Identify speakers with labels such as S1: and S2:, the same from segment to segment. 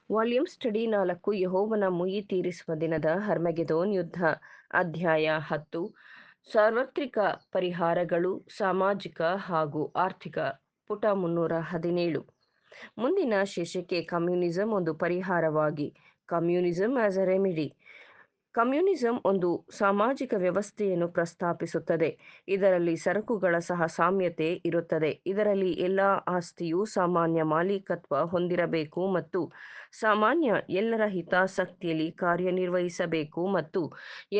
S1: Volume study 4 ಯೆಹೋವನ ಮುಯ್ಯಿ ತೀರಿಸುವ ದಿನದ ಹರ್ಮಗೆದೋನ್ ಯುದ್ಧ ಅಧ್ಯಾಯ 10 ಸಾರ್ವತ್ರಿಕ ಪರಿಹಾರಗಳು ಸಾಮಾಜಿಕ ಹಾಗೂ ಆರ್ಥಿಕ ಪುಟ 317 ಮುಂದಿನ ಶೀರ್ಷಿಕೆ ಕಮ್ಯುನಿಸಂ ಒಂದು ಪರಿಹಾರವಾಗಿ communism as a remedy communism ಒಂದು ಸಾಮಾಜಿಕ ವ್ಯವಸ್ಥೆಯನ್ನು ಪ್ರಸ್ತಾಪಿಸುತ್ತದೆ. ಇದರಲ್ಲಿ ಸರಕುಗಳ ಸಹ ಸಾಮ್ಯತೆ ಇರುತ್ತದೆ. ಇದರಲ್ಲಿ ಎಲ್ಲ ಆಸ್ತಿಯೂ ಸಾಮಾನ್ಯ ಮಾಲೀಕತ್ವ ಹೊಂದಿರಬೇಕು ಮತ್ತು ಸಾಮಾನ್ಯ ಎಲ್ಲರ ಹಿತಾಸಕ್ತಿಯಲ್ಲಿ ಕಾರ್ಯನಿರ್ವಹಿಸಬೇಕು ಮತ್ತು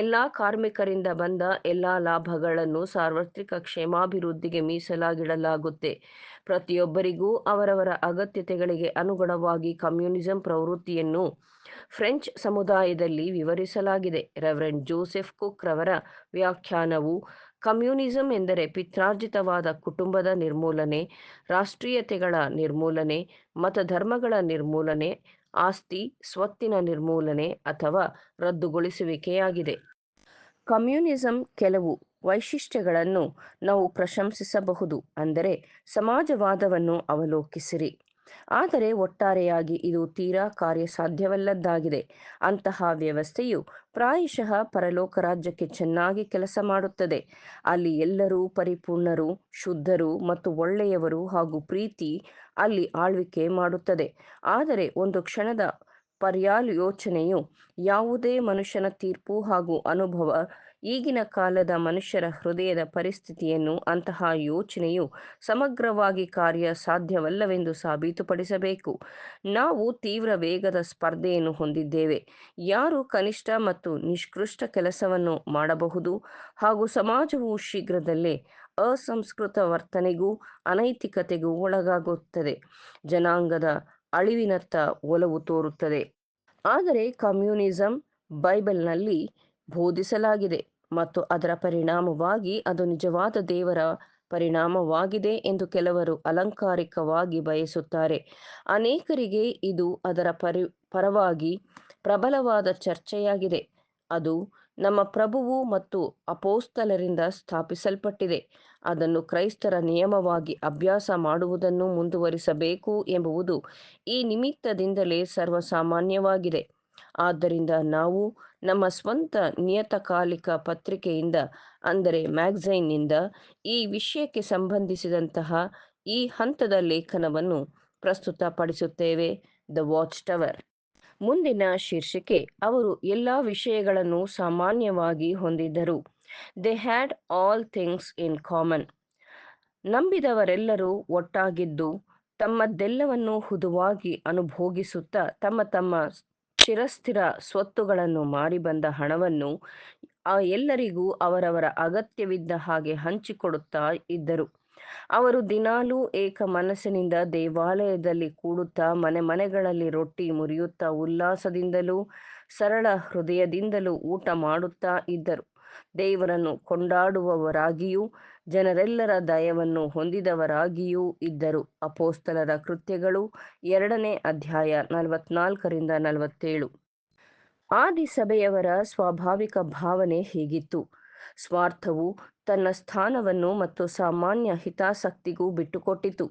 S1: ಎಲ್ಲ ಕಾರ್ಮಿಕರಿಂದ ಬಂದ ಎಲ್ಲ ಲಾಭಗಳನ್ನು ಸಾರ್ವತ್ರಿಕ ಕ್ಷೇಮಾಭಿವೃದ್ಧಿಗೆ ಮೀಸಲಾಗಿಡಲಾಗುತ್ತೆ. ಪ್ರತಿಯೊಬ್ಬರಿಗೂ ಅವರವರ ಅಗತ್ಯತೆಗಳಿಗೆ ಅನುಗುಣವಾಗಿ ಕಮ್ಯುನಿಸಂ ಪ್ರವೃತ್ತಿಯನ್ನು ಫ್ರೆಂಚ್ ಸಮುದಾಯದಲ್ಲಿ ವಿವರಿಸಲಾಗಿದೆ. ರೆವರೆಂಡ್ ಜೋಸೆಫ್ ಕುಕ್ ರವರ ವ್ಯಾಖ್ಯಾನವು ಕಮ್ಯುನಿಸಂ ಎಂದರೆ ಪಿತ್ರಾರ್ಜಿತವಾದ ಕುಟುಂಬದ ನಿರ್ಮೂಲನೆ, ರಾಷ್ಟ್ರೀಯತೆಗಳ ನಿರ್ಮೂಲನೆ, ಮತಧರ್ಮಗಳ ನಿರ್ಮೂಲನೆ, ಆಸ್ತಿ ಸ್ವತ್ತಿನ ನಿರ್ಮೂಲನೆ ಅಥವಾ ರದ್ದುಗೊಳಿಸುವಿಕೆಯಾಗಿದೆ. ಕಮ್ಯುನಿಸಂ ಕೆಲವು ವೈಶಿಷ್ಟ್ಯಗಳನ್ನು ನಾವು ಪ್ರಶಂಸಿಸಬಹುದು. ಅಂದರೆ ಸಮಾಜವಾದವನ್ನು ಅವಲೋಕಿಸಿರಿ. ಆದರೆ ಒಟ್ಟಾರೆಯಾಗಿ ಇದು ತೀರಾ ಕಾರ್ಯಸಾಧ್ಯವಲ್ಲದ್ದಾಗಿದೆ. ಅಂತಹ ವ್ಯವಸ್ಥೆಯು ಪ್ರಾಯಶಃ ಪರಲೋಕ ರಾಜ್ಯಕ್ಕೆ ಚೆನ್ನಾಗಿ ಕೆಲಸ ಮಾಡುತ್ತದೆ. ಅಲ್ಲಿ ಎಲ್ಲರೂ ಪರಿಪೂರ್ಣರು, ಶುದ್ಧರು ಮತ್ತು ಒಳ್ಳೆಯವರು ಹಾಗೂ ಪ್ರೀತಿ ಅಲ್ಲಿ ಆಳ್ವಿಕೆ ಮಾಡುತ್ತದೆ. ಆದರೆ ಒಂದು ಕ್ಷಣದ ಪರ್ಯಾಲೋಚನೆಯು ಯಾವುದೇ ಮನುಷ್ಯನ ತೀರ್ಪು ಹಾಗೂ ಅನುಭವ ಈಗಿನ ಕಾಲದ ಮನುಷ್ಯರ ಹೃದಯದ ಪರಿಸ್ಥಿತಿಯನ್ನು ಅಂತಹ ಯೋಚನೆಯು ಸಮಗ್ರವಾಗಿ ಕಾರ್ಯ ಸಾಧ್ಯವಲ್ಲವೆಂದು ಸಾಬೀತುಪಡಿಸಬೇಕು. ನಾವು ತೀವ್ರ ವೇಗದ ಸ್ಪರ್ಧೆಯನ್ನು ಹೊಂದಿದ್ದೇವೆ. ಯಾರು ಕನಿಷ್ಠ ಮತ್ತು ನಿಷ್ಕೃಷ್ಟ ಕೆಲಸವನ್ನು ಮಾಡಬಹುದು ಹಾಗೂ ಸಮಾಜವು ಶೀಘ್ರದಲ್ಲೇ ಅಸಂಸ್ಕೃತ ವರ್ತನೆಗೂ ಅನೈತಿಕತೆಗೂ ಒಳಗಾಗುತ್ತದೆ. ಜನಾಂಗದ ಅಳಿವಿನತ್ತ ಒಲವು ತೋರುತ್ತದೆ. ಆದರೆ ಕಮ್ಯುನಿಸಂ ಬೈಬಲ್ನಲ್ಲಿ ಬೋಧಿಸಲಾಗಿದೆ ಮತ್ತು ಅದರ ಪರಿಣಾಮವಾಗಿ ಅದು ನಿಜವಾದ ದೇವರ ಪರಿಣಾಮವಾಗಿದೆ ಎಂದು ಕೆಲವರು ಅಲಂಕಾರಿಕವಾಗಿ ಬಯಸುತ್ತಾರೆ. ಅನೇಕರಿಗೆ ಇದು ಅದರ ಪರವಾಗಿ ಪ್ರಬಲವಾದ ಚರ್ಚೆಯಾಗಿದೆ. ಅದು ನಮ್ಮ ಪ್ರಭುವು ಮತ್ತು ಅಪೋಸ್ತಲರಿಂದ ಸ್ಥಾಪಿಸಲ್ಪಟ್ಟಿದೆ. ಅದನ್ನು ಕ್ರೈಸ್ತರ ನಿಯಮವಾಗಿ ಅಭ್ಯಾಸ ಮಾಡುವುದನ್ನು ಮುಂದುವರಿಸಬೇಕು ಎಂಬುದು ಈ ನಿಮಿತ್ತದಿಂದಲೇ ಸರ್ವಸಾಮಾನ್ಯವಾಗಿದೆ. ಆದ್ದರಿಂದ ನಾವು ನಮ್ಮ ಸ್ವಂತ ನಿಯತಕಾಲಿಕ ಪತ್ರಿಕೆಯಿಂದ ಅಂದರೆ ಮ್ಯಾಗಝೈನ್ನಿಂದ ಈ ವಿಷಯಕ್ಕೆ ಸಂಬಂಧಿಸಿದಂತಹ ಈ ಹಂತದ ಲೇಖನವನ್ನು ಪ್ರಸ್ತುತಪಡಿಸುತ್ತೇವೆ. The watch tower. ಮುಂದಿನ ಶೀರ್ಷಿಕೆ ಅವರು ಎಲ್ಲ ವಿಷಯಗಳನ್ನು ಸಾಮಾನ್ಯವಾಗಿ ಹೊಂದಿದ್ದರು. They had all things in common. ನಂಬಿದವರೆಲ್ಲರೂ ಒಟ್ಟಾಗಿದ್ದು ತಮ್ಮದೆಲ್ಲವನ್ನು ಹುದುವಾಗಿ ಅನುಭೋಗಿಸುತ್ತಾ ತಮ್ಮ ತಮ್ಮ ಚಿರಸ್ಥಿರ ಸ್ವತ್ತುಗಳನ್ನು ಮಾರಿ ಬಂದ ಹಣವನ್ನು ಎಲ್ಲರಿಗೂ ಅವರವರ ಅಗತ್ಯವಿದ್ದ ಹಾಗೆ ಹಂಚಿಕೊಡುತ್ತಾ ಇದ್ದರು. ಅವರು ದಿನಾಲೂ ಏಕ ಮನಸ್ಸಿನಿಂದ ದೇವಾಲಯದಲ್ಲಿ ಕೂಡುತ್ತಾ ಮನೆ ಮನೆಗಳಲ್ಲಿ ರೊಟ್ಟಿ ಮುರಿಯುತ್ತಾ ಉಲ್ಲಾಸದಿಂದಲೂ ಸರಳ ಹೃದಯದಿಂದಲೂ ಊಟ ಮಾಡುತ್ತಾ ಇದ್ದರು. ದೇವರನ್ನು ಕೊಂಡಾಡುವವರಾಗಿಯೂ ಜನರೆಲ್ಲರ ದಯವನ್ನು ಹೊಂದಿದವರಾಗಿಯೂ ಇದ್ದರು. ಅಪೋಸ್ತಲರ ಕೃತ್ಯಗಳು 2ನೇ ಅಧ್ಯಾಯ 44-47. ಆದಿ ಸಭೆಯವರ ಸ್ವಾಭಾವಿಕ ಭಾವನೆ ಹೀಗಿತ್ತು. ಸ್ವಾರ್ಥವು ತನ್ನ ಸ್ಥಾನವನ್ನು ಮತ್ತು ಸಾಮಾನ್ಯ ಹಿತಾಸಕ್ತಿಗೂ ಬಿಟ್ಟುಕೊಟ್ಟಿತು.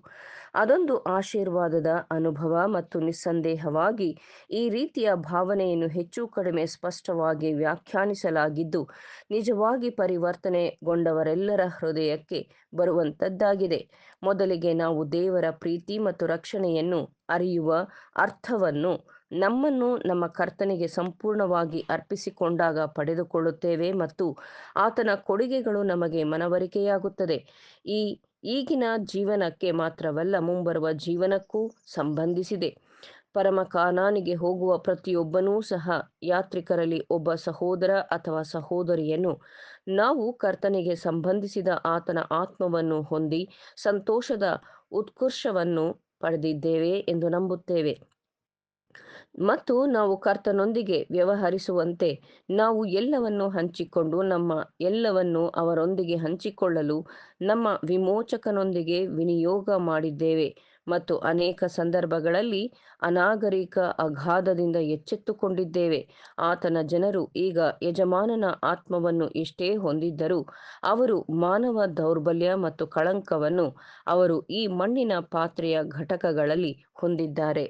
S1: ಅದೊಂದು ಆಶೀರ್ವಾದದ ಅನುಭವ ಮತ್ತು ನಿಸ್ಸಂದೇಹವಾಗಿ ಈ ರೀತಿಯ ಭಾವನೆಯನ್ನು ಹೆಚ್ಚು ಕಡಿಮೆ ಸ್ಪಷ್ಟವಾಗಿ ವ್ಯಾಖ್ಯಾನಿಸಲಾಗಿದ್ದು ನಿಜವಾಗಿ ಪರಿವರ್ತನೆಗೊಂಡವರೆಲ್ಲರ ಹೃದಯಕ್ಕೆ ಬರುವಂಥದ್ದಾಗಿದೆ. ಮೊದಲಿಗೆ ನಾವು ದೇವರ ಪ್ರೀತಿ ಮತ್ತು ರಕ್ಷಣೆಯನ್ನು ಅರಿಯುವ ಅರ್ಥವನ್ನು ನಮ್ಮನ್ನು ನಮ್ಮ ಕರ್ತನಿಗೆ ಸಂಪೂರ್ಣವಾಗಿ ಅರ್ಪಿಸಿಕೊಂಡಾಗ ಪಡೆದುಕೊಳ್ಳುತ್ತೇವೆ ಮತ್ತು ಆತನ ಕೊಡುಗೆಗಳು ನಮಗೆ ಮನವರಿಕೆಯಾಗುತ್ತದೆ. ಈಗಿನ ಜೀವನಕ್ಕೆ ಮಾತ್ರವಲ್ಲ, ಮುಂಬರುವ ಜೀವನಕ್ಕೂ ಸಂಬಂಧಿಸಿದೆ. ಪರಮ ಕಾನಾನಿಗೆ ಹೋಗುವ ಪ್ರತಿಯೊಬ್ಬನೂ ಸಹ ಯಾತ್ರಿಕರಲ್ಲಿ ಒಬ್ಬ ಸಹೋದರ ಅಥವಾ ಸಹೋದರಿಯನ್ನು ನಾವು ಕರ್ತನಿಗೆ ಸಂಬಂಧಿಸಿದ ಆತನ ಆತ್ಮವನ್ನು ಹೊಂದಿ ಸಂತೋಷದ ಉತ್ಕರ್ಷವನ್ನು ಪಡೆದಿದ್ದೇವೆ ಎಂದು ನಂಬುತ್ತೇವೆ. ಮತ್ತು ನಾವು ಕರ್ತನೊಂದಿಗೆ ವ್ಯವಹರಿಸುವಂತೆ ನಾವು ಎಲ್ಲವನ್ನು ಹಂಚಿಕೊಂಡು ನಮ್ಮ ಎಲ್ಲವನ್ನು ಅವರೊಂದಿಗೆ ಹಂಚಿಕೊಳ್ಳಲು ನಮ್ಮ ವಿಮೋಚಕನೊಂದಿಗೆ ವಿನಿಯೋಗ ಮಾಡಿದ್ದೇವೆ ಮತ್ತು ಅನೇಕ ಸಂದರ್ಭಗಳಲ್ಲಿ ಅನಾಗರಿಕ ಅಗಾಧದಿಂದ ಎಚ್ಚೆತ್ತುಕೊಂಡಿದ್ದೇವೆ. ಆತನ ಜನರು ಈಗ ಯಜಮಾನನ ಆತ್ಮವನ್ನು ಎಷ್ಟೇ ಹೊಂದಿದ್ದರೂ ಅವರು ಮಾನವ ದೌರ್ಬಲ್ಯ ಮತ್ತು ಕಳಂಕವನ್ನು ಅವರು ಈ ಮಣ್ಣಿನ ಪಾತ್ರೆಯ ಘಟಕಗಳಲ್ಲಿ ಹೊಂದಿದ್ದಾರೆ.